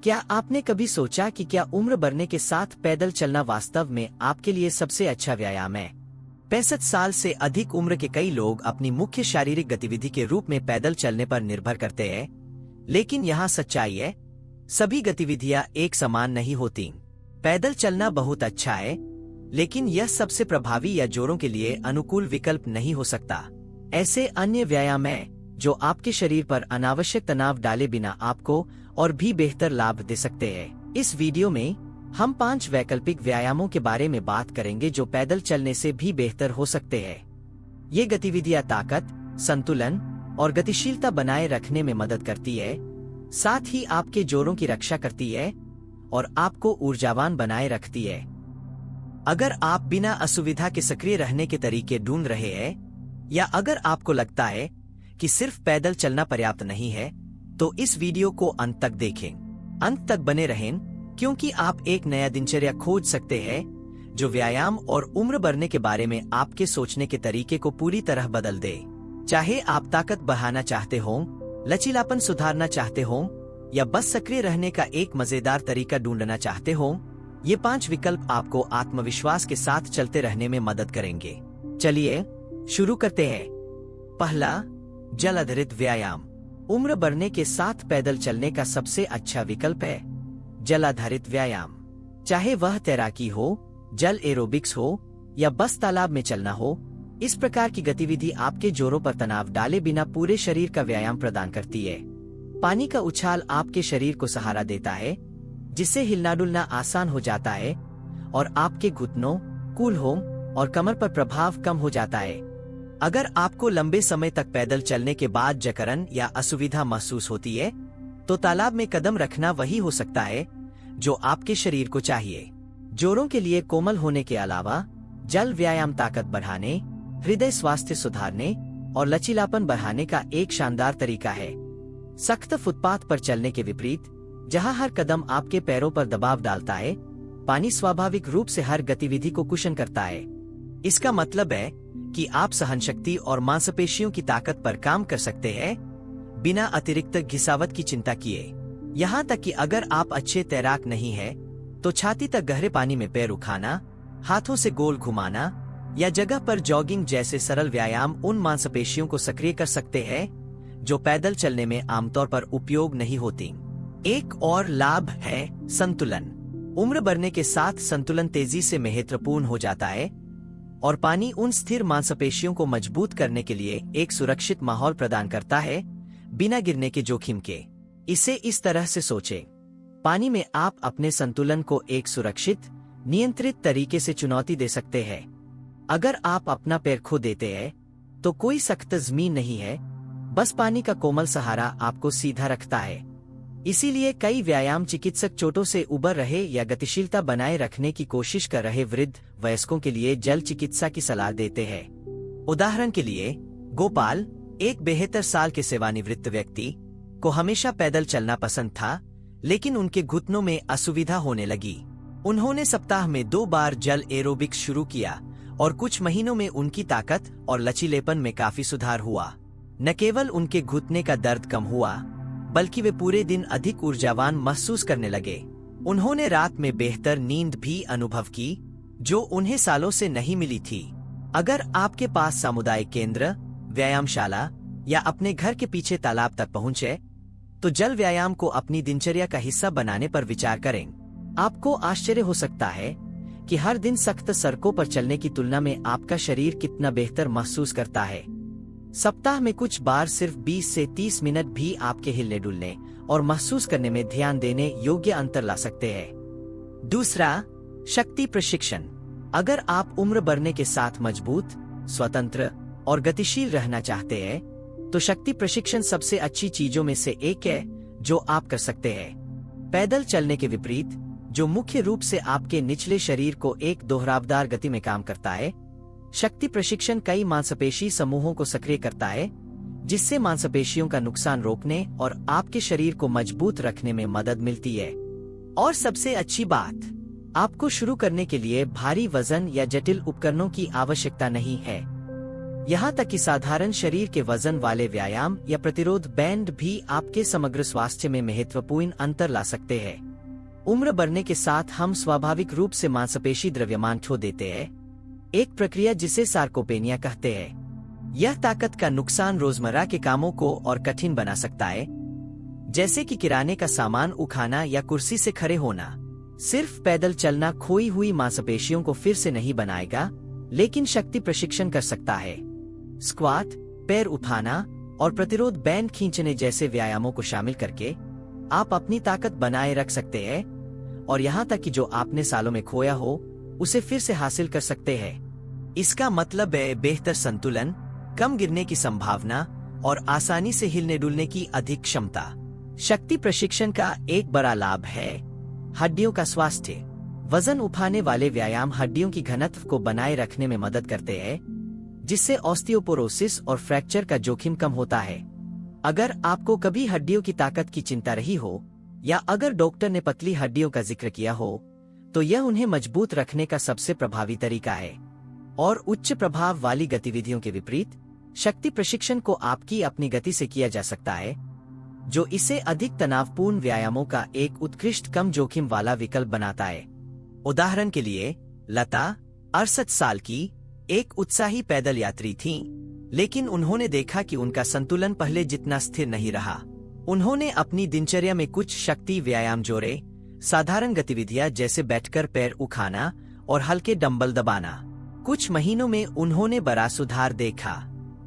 क्या आपने कभी सोचा कि क्या उम्र बढ़ने के साथ पैदल चलना वास्तव में आपके लिए सबसे अच्छा व्यायाम है? 65 साल से अधिक उम्र के कई लोग अपनी मुख्य शारीरिक गतिविधि के रूप में पैदल चलने पर निर्भर करते हैं, लेकिन यहाँ सच्चाई है, सभी गतिविधियां एक समान नहीं होती। पैदल चलना बहुत अच्छा है, लेकिन यह सबसे प्रभावी या जोड़ों के लिए अनुकूल विकल्प नहीं हो सकता। ऐसे अन्य व्यायाम हैं जो आपके शरीर पर अनावश्यक तनाव डाले बिना आपको और भी बेहतर लाभ दे सकते हैं। इस वीडियो में हम 5 वैकल्पिक व्यायामों के बारे में बात करेंगे जो पैदल चलने से भी बेहतर हो सकते हैं। ये गतिविधियां ताकत, संतुलन और गतिशीलता बनाए रखने में मदद करती है, साथ ही आपके जोड़ों की रक्षा करती है और आपको ऊर्जावान बनाए रखती है। अगर आप बिना असुविधा के सक्रिय रहने के तरीके ढूंढ रहे हैं, या अगर आपको लगता है कि सिर्फ पैदल चलना पर्याप्त नहीं है, तो इस वीडियो को अंत तक देखें। अंत तक बने रहें, क्योंकि आप एक नया दिनचर्या खोज सकते हैं जो व्यायाम और उम्र बढ़ने के बारे में आपके सोचने के तरीके को पूरी तरह बदल दे। चाहे आप ताकत बढ़ाना चाहते हो, लचीलापन सुधारना चाहते हो, या बस सक्रिय रहने का एक मजेदार तरीका ढूंढना चाहते हो, ये 5 विकल्प आपको आत्मविश्वास के साथ चलते रहने में मदद करेंगे। चलिए शुरू करते हैं। पहला, जल आधारित व्यायाम। उम्र बढ़ने के साथ पैदल चलने का सबसे अच्छा विकल्प है जल आधारित व्यायाम। चाहे वह तैराकी हो, जल एरोबिक्स हो, या बस तालाब में चलना हो, इस प्रकार की गतिविधि आपके जोड़ों पर तनाव डाले बिना पूरे शरीर का व्यायाम प्रदान करती है। पानी का उछाल आपके शरीर को सहारा देता है, जिससे हिलना डुलना आसान हो जाता है और आपके घुटनों, कूल्हों और कमर पर प्रभाव कम हो जाता है। अगर आपको लंबे समय तक पैदल चलने के बाद जकड़न या असुविधा महसूस होती है, तो तालाब में कदम रखना वही हो सकता है जो आपके शरीर को चाहिए। जोड़ों के लिए कोमल होने के अलावा जल व्यायाम ताकत बढ़ाने, हृदय स्वास्थ्य सुधारने और लचीलापन बढ़ाने का एक शानदार तरीका है। सख्त फुटपाथ पर चलने के विपरीत, जहां हर कदम आपके पैरों पर दबाव डालता है, पानी स्वाभाविक रूप से हर गतिविधि को कुशन करता है। इसका मतलब है कि आप सहनशक्ति और मांसपेशियों की ताकत पर काम कर सकते हैं बिना अतिरिक्त घिसावट की चिंता किए। यहाँ तक कि अगर आप अच्छे तैराक नहीं हैं, तो छाती तक गहरे पानी में पैर उठाना, हाथों से गोल घुमाना या जगह पर जॉगिंग जैसे सरल व्यायाम उन मांसपेशियों को सक्रिय कर सकते हैं जो पैदल चलने में आमतौर पर उपयोग नहीं होती। एक और लाभ है संतुलन। उम्र बढ़ने के साथ संतुलन तेजी से महत्वपूर्ण हो जाता है और पानी उन स्थिर मांसपेशियों को मजबूत करने के लिए एक सुरक्षित माहौल प्रदान करता है, बिना गिरने के जोखिम के। इसे इस तरह से सोचें, पानी में आप अपने संतुलन को एक सुरक्षित, नियंत्रित तरीके से चुनौती दे सकते हैं। अगर आप अपना पैर खो देते हैं, तो कोई सख्त जमीन नहीं है, बस पानी का कोमल सहारा आपको सीधा रखता है। इसीलिए कई व्यायाम चिकित्सक चोटों से उबर रहे या गतिशीलता बनाए रखने की कोशिश कर रहे वृद्ध वयस्कों के लिए जल चिकित्सा की सलाह देते हैं। उदाहरण के लिए, गोपाल, एक 72 साल के सेवानिवृत्त व्यक्ति, को हमेशा पैदल चलना पसंद था, लेकिन उनके घुटनों में असुविधा होने लगी। उन्होंने सप्ताह में 2 बार जल एरोबिक्स शुरू किया और कुछ महीनों में उनकी ताकत और लचीलेपन में काफी सुधार हुआ। न केवल उनके घुटने का दर्द कम हुआ, बल्कि वे पूरे दिन अधिक ऊर्जावान महसूस करने लगे। उन्होंने रात में बेहतर नींद भी अनुभव की, जो उन्हें सालों से नहीं मिली थी। अगर आपके पास सामुदायिक केंद्र, व्यायामशाला या अपने घर के पीछे तालाब तक पहुंचे, तो जल व्यायाम को अपनी दिनचर्या का हिस्सा बनाने पर विचार करें। आपको आश्चर्य हो सकता है कि हर दिन सख्त सड़कों पर चलने की तुलना में आपका शरीर कितना बेहतर महसूस करता है। सप्ताह में कुछ बार सिर्फ 20 से 30 मिनट भी आपके हिलने डुलने और महसूस करने में ध्यान देने योग्य अंतर ला सकते हैं। दूसरा, शक्ति प्रशिक्षण। अगर आप उम्र बढ़ने के साथ मजबूत, स्वतंत्र और गतिशील रहना चाहते हैं, तो शक्ति प्रशिक्षण सबसे अच्छी चीजों में से एक है जो आप कर सकते हैं। पैदल चलने के विपरीत, जो मुख्य रूप से आपके निचले शरीर को एक दोहरावदार गति में काम करता है, शक्ति प्रशिक्षण कई मांसपेशी समूहों को सक्रिय करता है, जिससे मांसपेशियों का नुकसान रोकने और आपके शरीर को मजबूत रखने में मदद मिलती है। और सबसे अच्छी बात, आपको शुरू करने के लिए भारी वजन या जटिल उपकरणों की आवश्यकता नहीं है। यहाँ तक कि साधारण शरीर के वजन वाले व्यायाम या प्रतिरोध बैंड भी आपके समग्र स्वास्थ्य में महत्वपूर्ण अंतर ला सकते हैं। उम्र बढ़ने के साथ हम स्वाभाविक रूप से मांसपेशी द्रव्यमान खो देते हैं, एक प्रक्रिया जिसे सार्कोपेनिया कहते हैं। यह ताकत का नुकसान रोजमर्रा के कामों को और कठिन बना सकता है, जैसे कि किराने का सामान उठाना या कुर्सी से खड़े होना। सिर्फ पैदल चलना खोई हुई मांसपेशियों को फिर से नहीं बनाएगा, लेकिन शक्ति प्रशिक्षण कर सकता है। स्क्वाट, पैर उठाना और प्रतिरोध बैंड खींचने जैसे व्यायामों को शामिल करके आप अपनी ताकत बनाए रख सकते हैं और यहाँ तक कि जो आपने सालों में खोया हो उसे फिर से हासिल कर सकते हैं। इसका मतलब है बेहतर संतुलन, कम गिरने की संभावना और आसानी से हिलने डुलने की अधिक क्षमता। शक्ति प्रशिक्षण का एक बड़ा लाभ है हड्डियों का स्वास्थ्य। वजन उठाने वाले व्यायाम हड्डियों की घनत्व को बनाए रखने में मदद करते हैं, जिससे ऑस्टियोपोरोसिस और फ्रैक्चर का जोखिम कम होता है। अगर आपको कभी हड्डियों की ताकत की चिंता रही हो या अगर डॉक्टर ने पतली हड्डियों का जिक्र किया हो, तो यह उन्हें मजबूत रखने का सबसे प्रभावी तरीका है। और उच्च प्रभाव वाली गतिविधियों के विपरीत शक्ति प्रशिक्षण को आपकी अपनी गति से किया जा सकता है, जो इसे अधिक तनावपूर्ण व्यायामों का एक उत्कृष्ट कम जोखिम वाला विकल्प बनाता है। उदाहरण के लिए, लता 68 साल की एक उत्साही पैदल यात्री थीं, लेकिन उन्होंने देखा कि उनका संतुलन पहले जितना स्थिर नहीं रहा। उन्होंने अपनी दिनचर्या में कुछ शक्ति व्यायाम जोड़े, साधारण गतिविधियां जैसे बैठकर पैर उठाना और हल्के डंबल दबाना। कुछ महीनों में उन्होंने बड़ा सुधार देखा।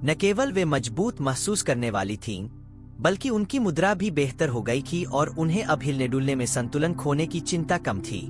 न केवल वे मजबूत महसूस करने वाली थीं, बल्कि उनकी मुद्रा भी बेहतर हो गई थी और उन्हें अब हिलने डुलने में संतुलन खोने की चिंता कम थी।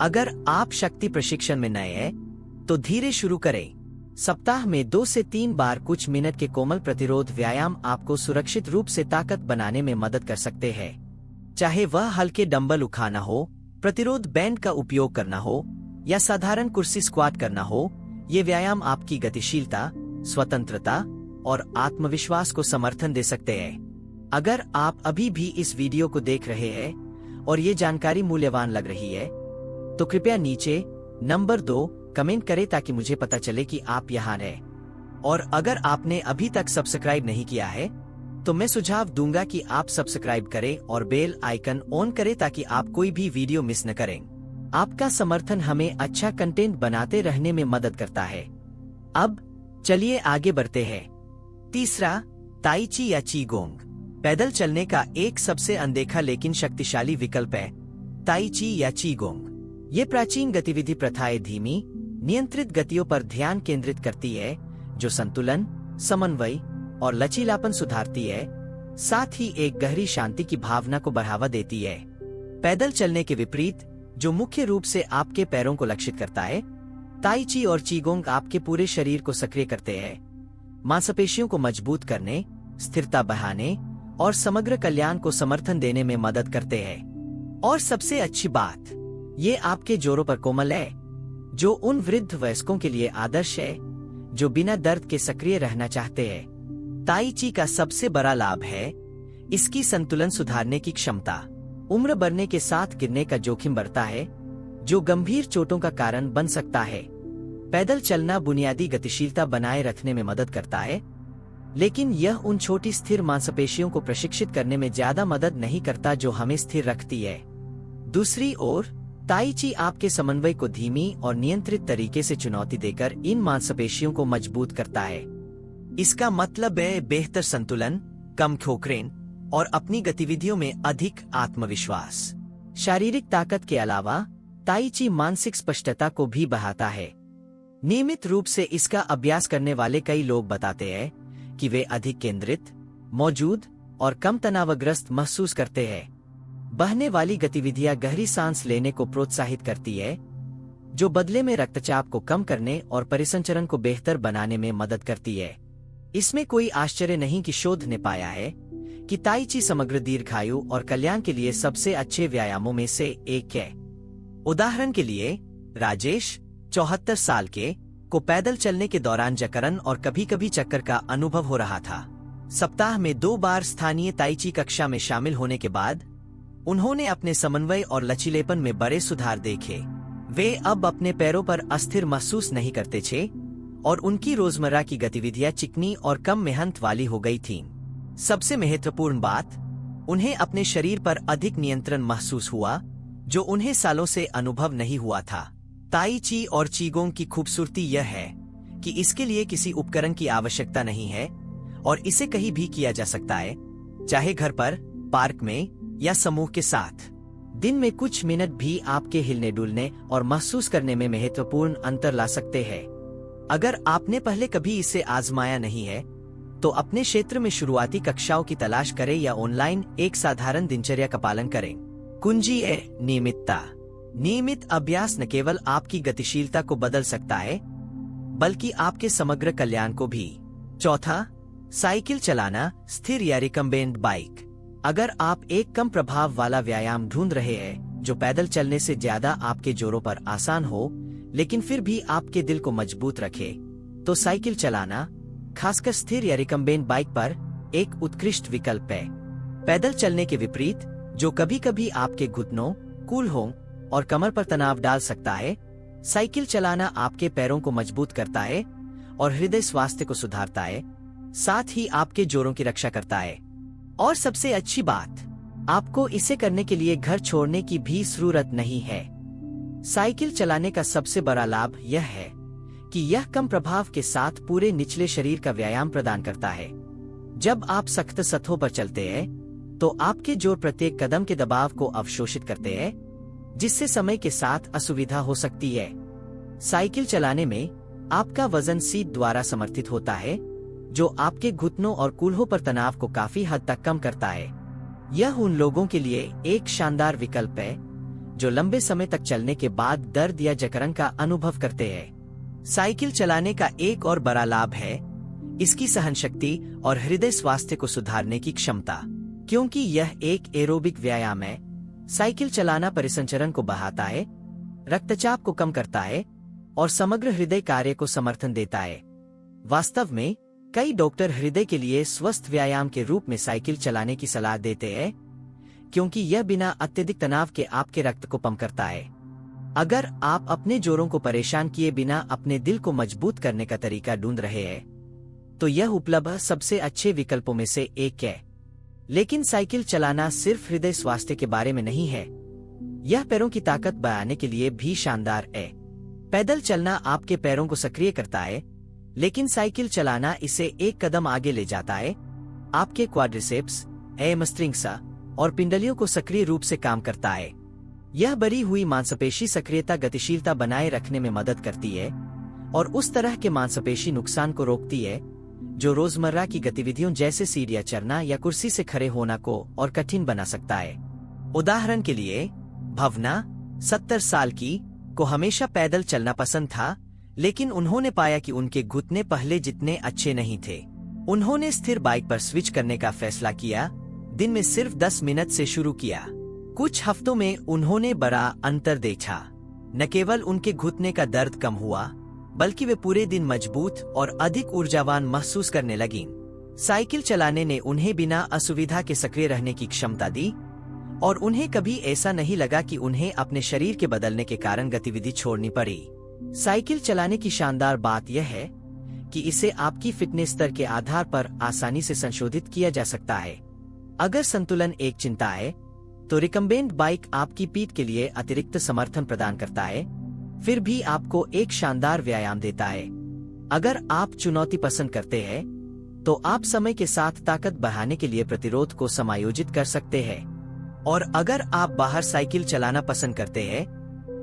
अगर आप शक्ति प्रशिक्षण में नए हैं, तो धीरे शुरू करें। सप्ताह में 2 से 3 बार कुछ मिनट के कोमल प्रतिरोध व्यायाम आपको सुरक्षित रूप से ताकत बनाने में मदद कर सकते हैं। चाहे वह हल्के डंबल उठाना हो, प्रतिरोध बैंड का उपयोग करना हो या साधारण कुर्सी स्क्वाट करना हो, ये व्यायाम आपकी गतिशीलता, स्वतंत्रता और आत्मविश्वास को समर्थन दे सकते हैं। अगर आप अभी भी इस वीडियो को देख रहे हैं और ये जानकारी मूल्यवान लग रही है, तो कृपया नीचे नंबर 2 कमेंट करें ताकि मुझे पता चले कि आप यहाँ हैं। और अगर आपने अभी तक सब्सक्राइब नहीं किया है, तो मैं सुझाव दूंगा कि आप सब्सक्राइब करें और बेल आइकन ऑन करें ताकि आप कोई भी वीडियो मिस न करें। आपका समर्थन हमें अच्छा कंटेंट बनाते रहने में मदद करता है। अब चलिए आगे बढ़ते हैं। तीसरा, ताई ची या चीगोंग। पैदल चलने का एक सबसे अनदेखा लेकिन शक्तिशाली विकल्प है ताई ची या चीगोंग। ये प्राचीन गतिविधि प्रथाएं धीमी, नियंत्रित गतियों पर ध्यान केंद्रित करती है, जो संतुलन, समन्वय और लचीलापन सुधारती है, साथ ही एक गहरी शांति की भावना को बढ़ावा देती है। पैदल चलने के विपरीत, जो मुख्य रूप से आपके पैरों को लक्षित करता है, ताई ची और चीगोंग आपके पूरे शरीर को सक्रिय करते हैं, मांसपेशियों को मजबूत करने, स्थिरता बढ़ाने और समग्र कल्याण को समर्थन देने में मदद करते हैं। और सबसे अच्छी बात, ये आपके जोड़ों पर कोमल है, जो उन वृद्ध वयस्कों के लिए आदर्श है जो बिना दर्द के सक्रिय रहना चाहते हैं। ताई ची का सबसे बड़ा लाभ है इसकी संतुलन सुधारने की क्षमता। उम्र बढ़ने के साथ गिरने का जोखिम बढ़ता है, जो गंभीर चोटों का कारण बन सकता है। पैदल चलना बुनियादी गतिशीलता बनाए रखने में मदद करता है, लेकिन यह उन छोटी स्थिर मांसपेशियों को प्रशिक्षित करने में ज्यादा मदद नहीं करता जो हमें स्थिर रखती है। दूसरी ओर, ताई ची आपके समन्वय को धीमी और नियंत्रित तरीके से चुनौती देकर इन मांसपेशियों को मजबूत करता है। इसका मतलब है बेहतर संतुलन, कम खोखरेन और अपनी गतिविधियों में अधिक आत्मविश्वास। शारीरिक ताकत के अलावा ताई ची मानसिक स्पष्टता को भी बढ़ाता है। नियमित रूप से इसका अभ्यास करने वाले कई लोग बताते हैं कि वे अधिक केंद्रित, मौजूद और कम तनावग्रस्त महसूस करते हैं। बहने वाली गतिविधियां गहरी सांस लेने को प्रोत्साहित करती है, जो बदले में रक्तचाप को कम करने और परिसंचरण को बेहतर बनाने में मदद करती है। इसमें कोई आश्चर्य नहीं कि शोध ने पाया है कि ताई ची समग्र दीर्घायु और कल्याण के लिए सबसे अच्छे व्यायामों में से एक है। उदाहरण के लिए, राजेश 74 साल के को पैदल चलने के दौरान जकड़न और कभी कभी चक्कर का अनुभव हो रहा था। सप्ताह में 2 बार स्थानीय ताई ची कक्षा में शामिल होने के बाद उन्होंने अपने समन्वय और लचीलेपन में बड़े सुधार देखे। वे अब अपने पैरों पर अस्थिर महसूस नहीं करते थे और उनकी रोजमर्रा की गतिविधियां चिकनी और कम मेहनत वाली हो गई थीं। सबसे महत्वपूर्ण बात, उन्हें अपने शरीर पर अधिक नियंत्रण महसूस हुआ, जो उन्हें सालों से अनुभव नहीं हुआ था। ताई ची और चीगोंग की खूबसूरती यह है कि इसके लिए किसी उपकरण की आवश्यकता नहीं है और इसे कहीं भी किया जा सकता है, चाहे घर पर, पार्क में या समूह के साथ। दिन में कुछ मिनट भी आपके हिलने डुलने और महसूस करने में महत्वपूर्ण अंतर ला सकते हैं। अगर आपने पहले कभी इसे आजमाया नहीं है, तो अपने क्षेत्र में शुरुआती कक्षाओं की तलाश करें या ऑनलाइन एक साधारण दिनचर्या का पालन करें। कुंजी है नियमितता। नियमित अभ्यास न केवल आपकी गतिशीलता को बदल सकता है, बल्कि आपके समग्र कल्याण को भी। चौथा, साइकिल चलाना, स्थिर या रिकम्बेंट बाइक। अगर आप एक कम प्रभाव वाला व्यायाम ढूंढ रहे हैं जो पैदल चलने से ज्यादा आपके जोरों पर आसान हो, लेकिन फिर भी आपके दिल को मजबूत रखे, तो साइकिल चलाना, खासकर स्थिर या रिकम्बेंट बाइक पर, एक उत्कृष्ट विकल्प है। पैदल चलने के विपरीत, जो कभी कभी आपके घुटनों, कूल्हों और कमर पर तनाव डाल सकता है, साइकिल चलाना आपके पैरों को मजबूत करता है और हृदय स्वास्थ्य को सुधारता है, साथ ही आपके जोड़ों की रक्षा करता है। और सबसे अच्छी बात, आपको इसे करने के लिए घर छोड़ने की भी जरूरत नहीं है। साइकिल चलाने का सबसे बड़ा लाभ यह है कि यह कम प्रभाव के साथ पूरे निचले शरीर का व्यायाम प्रदान करता है। जब आप सख्त सतहों पर चलते हैं, तो आपके जोड़ प्रत्येक कदम के दबाव को अवशोषित करते हैं, जिससे समय के साथ असुविधा हो सकती है। साइकिल चलाने में आपका वजन सीट द्वारा समर्थित होता है, जो आपके घुटनों और कूल्हों पर तनाव को काफी हद तक कम करता है। यह उन लोगों के लिए एक शानदार विकल्प है जो लंबे समय तक चलने के बाद दर्द या जकड़न का अनुभव करते हैं। साइकिल चलाने का एक और बड़ा लाभ है इसकी सहनशक्ति और हृदय स्वास्थ्य को सुधारने की क्षमता। क्योंकि यह एक एरोबिक व्यायाम है, साइकिल चलाना परिसंचरण को बढ़ाता है, रक्तचाप को कम करता है और समग्र हृदय कार्य को समर्थन देता है। वास्तव में कई डॉक्टर हृदय के लिए स्वस्थ व्यायाम के रूप में साइकिल चलाने की सलाह देते हैं, क्योंकि यह बिना अत्यधिक तनाव के आपके रक्त को पंप करता है। अगर आप अपने जोड़ों को परेशान किए बिना अपने दिल को मजबूत करने का तरीका ढूंढ रहे हैं, तो यह उपलब्ध सबसे अच्छे विकल्पों में से एक है। लेकिन साइकिल चलाना सिर्फ हृदय स्वास्थ्य के बारे में नहीं है, यह पैरों की ताकत बढ़ाने के लिए भी शानदार है। पैदल चलना आपके पैरों को सक्रिय करता है, लेकिन साइकिल चलाना इसे एक कदम आगे ले जाता है। आपके क्वाड्रिसेप्स, हैमस्ट्रिंग्स और पिंडलियों को सक्रिय रूप से काम करता है। यह बढ़ी हुई मांसपेशी सक्रियता गतिशीलता बनाए रखने में मदद करती है और उस तरह के मांसपेशी नुकसान को रोकती है जो रोजमर्रा की गतिविधियों जैसे सीढ़ियां चढ़ना या कुर्सी से खड़े होना को और कठिन बना सकता है। उदाहरण के लिए, भवना 70 साल की को हमेशा पैदल चलना पसंद था, लेकिन उन्होंने पाया कि उनके घुटने पहले जितने अच्छे नहीं थे। उन्होंने स्थिर बाइक पर स्विच करने का फैसला किया, दिन में सिर्फ 10 मिनट से शुरू किया। कुछ हफ्तों में उन्होंने बड़ा अंतर देखा। न केवल उनके घुटने का दर्द कम हुआ, बल्कि वे पूरे दिन मजबूत और अधिक ऊर्जावान महसूस करने लगीं। साइकिल चलाने ने उन्हें बिना असुविधा के सक्रिय रहने की क्षमता दी और उन्हें कभी ऐसा नहीं लगा कि उन्हें अपने शरीर के बदलने के कारण गतिविधि छोड़नी पड़ी। साइकिल चलाने की शानदार बात यह है कि इसे आपकी फिटनेस स्तर के आधार पर आसानी से संशोधित किया जा सकता है। अगर संतुलन एक चिंता है, तो रिकम्बेंट बाइक आपकी पीठ के लिए अतिरिक्त समर्थन प्रदान करता है, फिर भी आपको एक शानदार व्यायाम देता है। अगर आप चुनौती पसंद करते हैं, तो आप समय के साथ ताकत बढ़ाने के लिए प्रतिरोध को समायोजित कर सकते हैं। और अगर आप बाहर साइकिल चलाना पसंद करते हैं,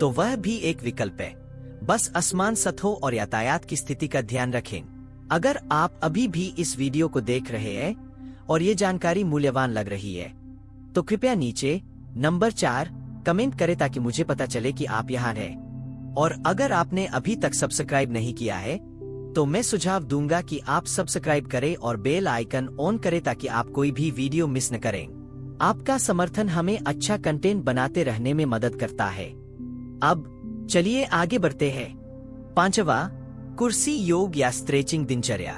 तो वह भी एक विकल्प है। बस असमान सतहों और यातायात की स्थिति का ध्यान रखें। अगर आप अभी भी इस वीडियो को देख रहे हैं और ये जानकारी मूल्यवान लग रही है, तो कृपया नीचे नंबर 4 कमेंट करें ताकि मुझे पता चले कि आप यहाँ हैं। और अगर आपने अभी तक सब्सक्राइब नहीं किया है, तो मैं सुझाव दूंगा कि आप सब्सक्राइब करें और बेल आइकन ऑन करें ताकि आप कोई भी वीडियो मिस न करें। आपका समर्थन हमें अच्छा कंटेंट बनाते रहने में मदद करता है। अब चलिए आगे बढ़ते हैं। 5वां, कुर्सी योग या स्ट्रेचिंग दिनचर्या।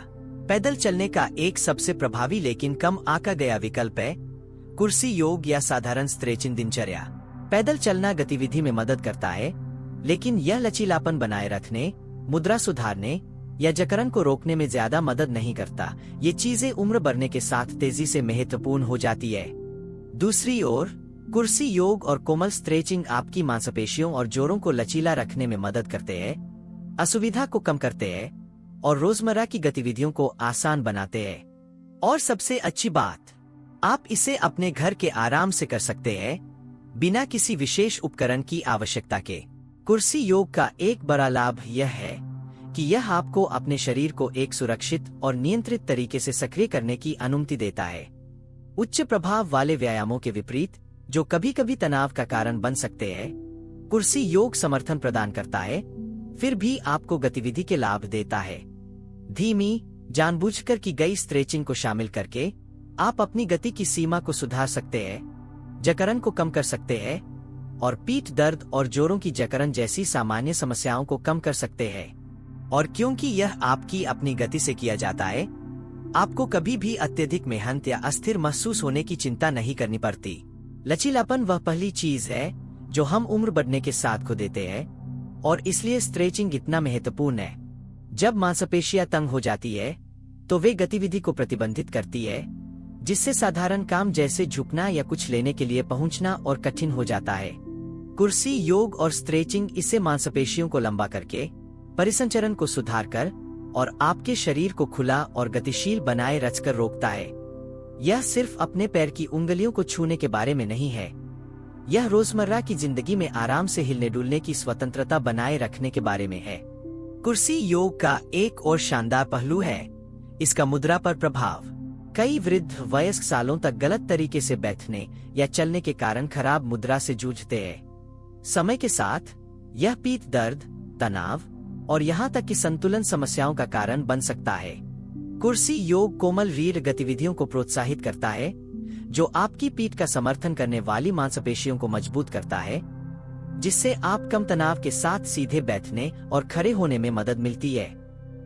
पैदल चलने का एक सबसे प्रभावी लेकिन कम आंका गया विकल्प है कुर्सी योग या साधारण स्ट्रेचिंग दिनचर्या। पैदल चलना गतिविधि में मदद करता है, लेकिन यह लचीलापन बनाए रखने, मुद्रा सुधारने या जकड़न को रोकने में ज्यादा मदद नहीं करता। ये चीजें उम्र बढ़ने के साथ तेजी से महत्वपूर्ण हो जाती है। दूसरी ओर कुर्सी योग और कोमल स्ट्रेचिंग आपकी मांसपेशियों और जोड़ों को लचीला रखने में मदद करते हैं, असुविधा को कम करते हैं और रोजमर्रा की गतिविधियों को आसान बनाते हैं। और सबसे अच्छी बात, आप इसे अपने घर के आराम से कर सकते हैं, बिना किसी विशेष उपकरण की आवश्यकता के। कुर्सी योग का एक बड़ा लाभ यह है कि यह आपको अपने शरीर को एक सुरक्षित और नियंत्रित तरीके से सक्रिय करने की अनुमति देता है। उच्च प्रभाव वाले व्यायामों के विपरीत, जो कभी कभी तनाव का कारण बन सकते हैं, कुर्सी योग समर्थन प्रदान करता है, फिर भी आपको गतिविधि के लाभ देता है। धीमी, जानबूझकर की गई स्ट्रेचिंग को शामिल करके आप अपनी गति की सीमा को सुधार सकते हैं, जकड़न को कम कर सकते हैं और पीठ दर्द और जोड़ों की जकड़न जैसी सामान्य समस्याओं को कम कर सकते हैं। और क्योंकि यह आपकी अपनी गति से किया जाता है, आपको कभी भी अत्यधिक मेहनत या अस्थिर महसूस होने की चिंता नहीं करनी पड़ती। लचीलापन वह पहली चीज है जो हम उम्र बढ़ने के साथ खो देते हैं, और इसलिए स्ट्रेचिंग इतना महत्वपूर्ण है। जब मांसपेशियां तंग हो जाती है तो वे गतिविधि को प्रतिबंधित करती है, जिससे साधारण काम जैसे झुकना या कुछ लेने के लिए पहुंचना और कठिन हो जाता है। कुर्सी योग और स्ट्रेचिंग इसे मांसपेशियों को लंबा करके, परिसंचरण को सुधार कर और आपके शरीर को खुला और गतिशील बनाए रखकर रोकता है। यह सिर्फ अपने पैर की उंगलियों को छूने के बारे में नहीं है, यह रोजमर्रा की जिंदगी में आराम से हिलने डुलने की स्वतंत्रता बनाए रखने के बारे में है। कुर्सी योग का एक और शानदार पहलू है इसका मुद्रा पर प्रभाव। कई वृद्ध वयस्क सालों तक गलत तरीके से बैठने या चलने के कारण खराब मुद्रा से जूझते हैं। समय के साथ यह पीठ दर्द, तनाव और यहाँ तक कि संतुलन समस्याओं का कारण बन सकता है। कुर्सी योग कोमल रीढ़ गतिविधियों को प्रोत्साहित करता है, जो आपकी पीठ का समर्थन करने वाली मांसपेशियों को मजबूत करता है, जिससे आप कम तनाव के साथ सीधे बैठने और खड़े होने में मदद मिलती है।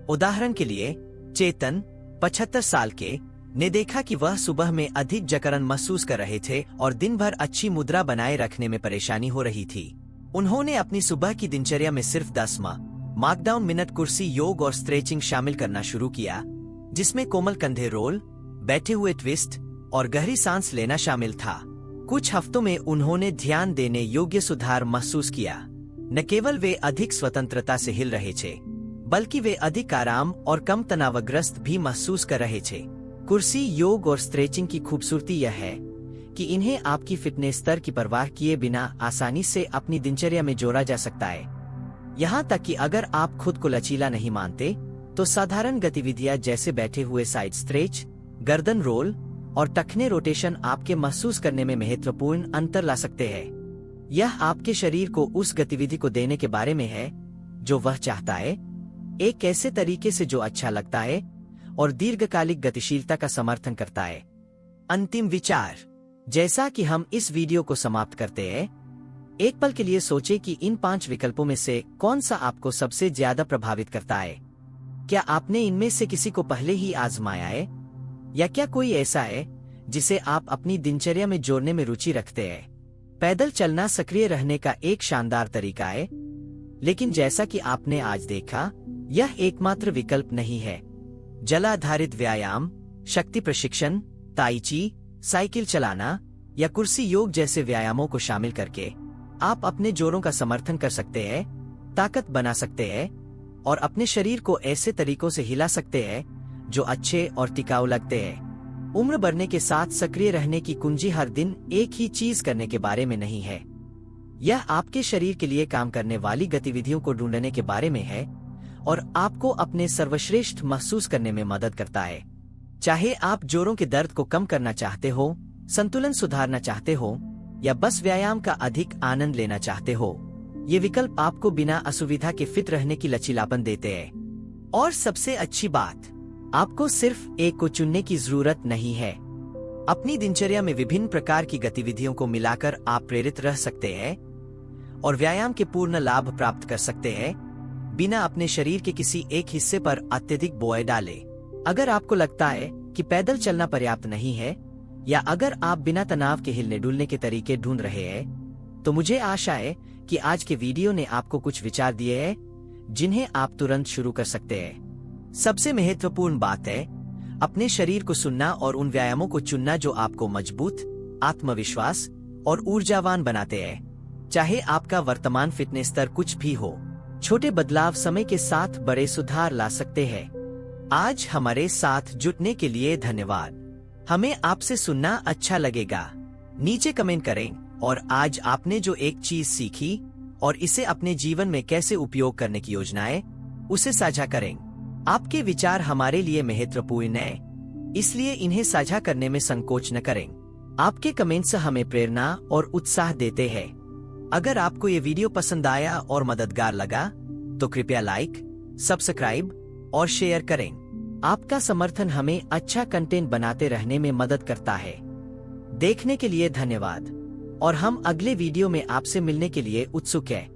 उदाहरण के लिए, चेतन 75 साल के ने देखा कि वह सुबह में अधिक जकड़न महसूस कर रहे थे और दिन भर अच्छी मुद्रा बनाए रखने में परेशानी हो रही थी। उन्होंने अपनी सुबह की दिनचर्या में सिर्फ 10 नॉकडाउन मिनट कुर्सी योग और स्ट्रेचिंग शामिल करना शुरू किया, जिसमें कोमल कंधे रोल, बैठे हुए ट्विस्ट और गहरी सांस लेना शामिल था। कुछ हफ्तों में उन्होंने ध्यान देने योग्य सुधार महसूस किया। न केवल वे अधिक स्वतंत्रता से हिल रहे थे, बल्कि वे अधिक आराम और कम तनावग्रस्त भी महसूस कर रहे थे। कुर्सी योग और स्ट्रेचिंग की खूबसूरती यह है कि इन्हें आपकी फिटनेस स्तर की परवाह किए बिना आसानी से अपनी दिनचर्या में जोड़ा जा सकता है। यहाँ तक कि अगर आप खुद को लचीला नहीं मानते, तो साधारण गतिविधियां जैसे बैठे हुए साइड स्ट्रेच, गर्दन रोल और टखने रोटेशन आपके महसूस करने में महत्वपूर्ण अंतर ला सकते हैं। यह आपके शरीर को उस गतिविधि को देने के बारे में है जो वह चाहता है, एक ऐसे तरीके से जो अच्छा लगता है और दीर्घकालिक गतिशीलता का समर्थन करता है। अंतिम विचार, जैसा कि हम इस वीडियो को समाप्त करते हैं, एक पल के लिए सोचें कि इन 5 विकल्पों में से कौन सा आपको सबसे ज्यादा प्रभावित करता है। क्या आपने इनमें से किसी को पहले ही आजमाया है, या क्या कोई ऐसा है जिसे आप अपनी दिनचर्या में जोड़ने में रुचि रखते हैं? पैदल चलना सक्रिय रहने का एक शानदार तरीका है, लेकिन जैसा कि आपने आज देखा, यह एकमात्र विकल्प नहीं है। जल आधारित व्यायाम, शक्ति प्रशिक्षण, ताई ची, साइकिल चलाना या कुर्सी योग जैसे व्यायामों को शामिल करके आप अपने जोड़ों का समर्थन कर सकते हैं, ताकत बना सकते हैं और अपने शरीर को ऐसे तरीकों से हिला सकते हैं जो अच्छे और टिकाऊ लगते हैं। उम्र बढ़ने के साथ सक्रिय रहने की कुंजी हर दिन एक ही चीज करने के बारे में नहीं है। यह आपके शरीर के लिए काम करने वाली गतिविधियों को ढूंढने के बारे में है और आपको अपने सर्वश्रेष्ठ महसूस करने में मदद करता है। चाहे आप जोड़ों के दर्द को कम करना चाहते हो, संतुलन सुधारना चाहते हो या बस व्यायाम का अधिक आनंद लेना चाहते हो, ये विकल्प आपको बिना असुविधा के फिट रहने की लचीलापन देते हैं। और सबसे अच्छी बात, आपको सिर्फ एक को चुनने की जरूरत नहीं है। अपनी दिनचर्या में विभिन्न प्रकार की गतिविधियों को मिलाकर आप प्रेरित रह सकते हैं और व्यायाम के पूर्ण लाभ प्राप्त कर सकते हैं, बिना अपने शरीर के किसी एक हिस्से पर अत्यधिक बोझ डाले। अगर आपको लगता है कि पैदल चलना पर्याप्त नहीं है, या अगर आप बिना तनाव के हिलने डुलने के तरीके ढूंढ रहे हैं, तो मुझे आशा है कि आज के वीडियो ने आपको कुछ विचार दिए हैं जिन्हें आप तुरंत शुरू कर सकते हैं। सबसे महत्वपूर्ण बात है अपने शरीर को सुनना और उन व्यायामों को चुनना जो आपको मजबूत, आत्मविश्वास और ऊर्जावान बनाते हैं। चाहे आपका वर्तमान फिटनेस स्तर कुछ भी हो, छोटे बदलाव समय के साथ बड़े सुधार ला सकते हैं। आज हमारे साथ जुटने के लिए धन्यवाद। हमें आपसे सुनना अच्छा लगेगा। नीचे कमेंट करें और आज आपने जो एक चीज सीखी और इसे अपने जीवन में कैसे उपयोग करने की योजना है उसे साझा करें। आपके विचार हमारे लिए महत्वपूर्ण हैं, इसलिए इन्हें साझा करने में संकोच न करें। आपके कमेंट्स हमें प्रेरणा और उत्साह देते हैं। अगर आपको ये वीडियो पसंद आया और मददगार लगा तो कृपया लाइक, सब्सक्राइब और शेयर करें। आपका समर्थन हमें अच्छा कंटेंट बनाते रहने में मदद करता है। देखने के लिए धन्यवाद और हम अगले वीडियो में आपसे मिलने के लिए उत्सुक हैं।